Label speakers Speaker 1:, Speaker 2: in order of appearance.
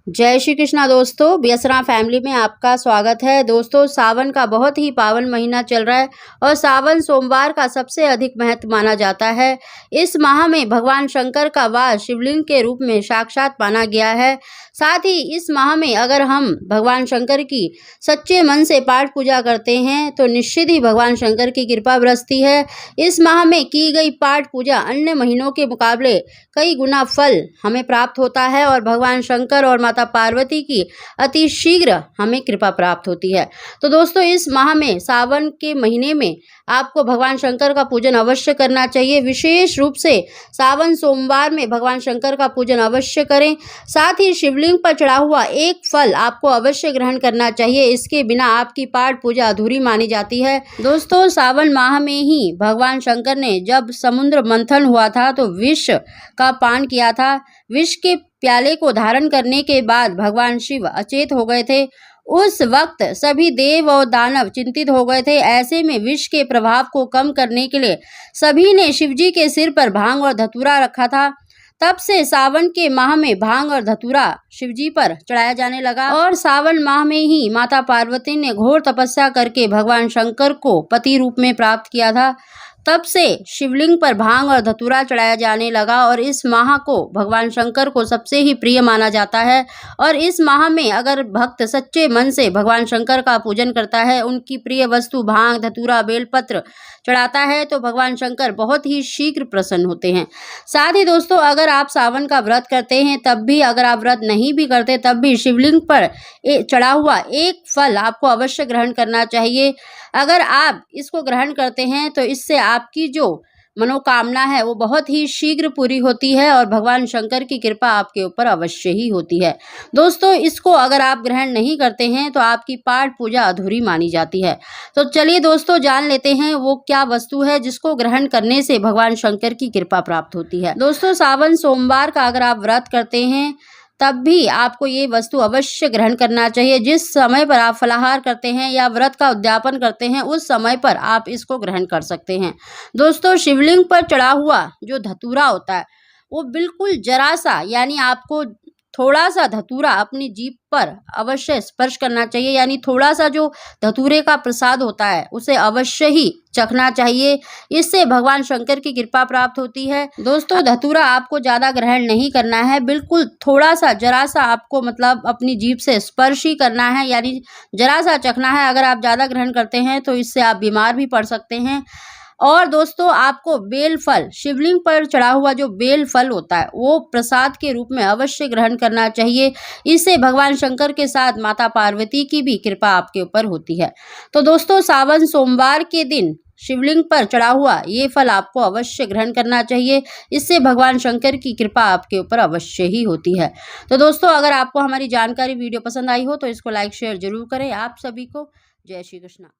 Speaker 1: जय श्री कृष्णा दोस्तों, बेसरा फैमिली में आपका स्वागत है। दोस्तों, सावन का बहुत ही पावन महीना चल रहा है और सावन सोमवार का सबसे अधिक महत्व माना जाता है। इस माह में भगवान शंकर का वास शिवलिंग के रूप में साक्षात माना गया है। साथ ही इस माह में अगर हम भगवान शंकर की सच्चे मन से पाठ पूजा करते हैं तो निश्चित ही भगवान शंकर की कृपा बरसती है। इस माह में की गई पाठ पूजा अन्य महीनों के मुकाबले कई गुना फल हमें प्राप्त होता है और भगवान शंकर और माता पार्वती की अति शीघ्र हमें कृपा प्राप्त होती है। तो दोस्तों, इस माह में सावन के महीने में आपको भगवान शंकर का पूजन अवश्य करना चाहिए। विशेष रूप से सावन सोमवार में भगवान शंकर का पूजन अवश्य करें। साथ ही शिवलिंग पर चढ़ा हुआ एक फल आपको अवश्य ग्रहण करना चाहिए। इसके बिना आपकी पाठ पूजा अधूरी मानी जाती है। दोस्तों, सावन माह में ही भगवान शंकर ने जब समुद्र मंथन हुआ था तो विष का पान किया था। विष के प्याले को धारण करने के बाद भगवान शिव अचेत हो गए थे। उस वक्त सभी देव और दानव चिंतित हो गए थे। ऐसे में विष के प्रभाव को कम करने के लिए सभी ने शिवजी के सिर पर भांग और धतूरा रखा था। तब से सावन के माह में भांग और धतूरा शिवजी पर चढ़ाया जाने लगा और सावन माह में ही माता पार्वती ने घोर तपस्या करके भगवान शंकर को पति रूप में प्राप्त किया था। तब से शिवलिंग पर भांग और धतूरा चढ़ाया जाने लगा और इस माह को भगवान शंकर को सबसे ही प्रिय माना जाता है। और इस माह में अगर भक्त सच्चे मन से भगवान शंकर का पूजन करता है, उनकी प्रिय वस्तु भांग, धतूरा, बेलपत्र चढ़ाता है तो भगवान शंकर बहुत ही शीघ्र प्रसन्न होते हैं। साथ ही दोस्तों, अगर आप सावन का व्रत करते हैं तब भी, अगर आप व्रत नहीं भी करते तब भी शिवलिंग पर चढ़ा हुआ एक फल आपको अवश्य ग्रहण करना चाहिए। अगर आप इसको ग्रहण करते हैं तो इससे आपकी जो मनोकामना है वो बहुत ही शीघ्र पूरी होती है और भगवान शंकर की कृपा आपके ऊपर अवश्य ही होती है। दोस्तों, इसको अगर आप ग्रहण नहीं करते हैं तो आपकी पाठ पूजा अधूरी मानी जाती है। तो चलिए दोस्तों, जान लेते हैं वो क्या वस्तु है जिसको ग्रहण करने से भगवान शंकर की कृपा प्राप्त होती है। दोस्तों, सावन सोमवार का अगर आप व्रत करते हैं तब भी आपको ये वस्तु अवश्य ग्रहण करना चाहिए। जिस समय पर आप फलाहार करते हैं या व्रत का उद्यापन करते हैं उस समय पर आप इसको ग्रहण कर सकते हैं। दोस्तों, शिवलिंग पर चढ़ा हुआ जो धतूरा होता है वो बिल्कुल जरा सा, यानी आपको थोड़ा सा धतूरा अपनी जीभ पर अवश्य स्पर्श करना चाहिए। यानी थोड़ा सा जो धतूरे का प्रसाद होता है उसे अवश्य ही चखना चाहिए। इससे भगवान शंकर की कृपा प्राप्त होती है। दोस्तों, धतूरा आपको ज़्यादा ग्रहण नहीं करना है, बिल्कुल थोड़ा सा, जरा सा आपको मतलब अपनी जीभ से स्पर्श ही करना है, यानी जरा सा चखना है। अगर आप ज़्यादा ग्रहण करते हैं तो इससे आप बीमार भी पड़ सकते हैं। और दोस्तों, आपको बेल फल, शिवलिंग पर चढ़ा हुआ जो बेल फल होता है वो प्रसाद के रूप में अवश्य ग्रहण करना चाहिए। इससे भगवान शंकर के साथ माता पार्वती की भी कृपा आपके ऊपर होती है। तो दोस्तों, सावन सोमवार के दिन शिवलिंग पर चढ़ा हुआ ये फल आपको अवश्य ग्रहण करना चाहिए। इससे भगवान शंकर की कृपा आपके ऊपर अवश्य ही होती है। तो दोस्तों, अगर आपको हमारी जानकारी वीडियो पसंद आई हो तो इसको लाइक शेयर जरूर करें। आप सभी को जय श्री कृष्णा।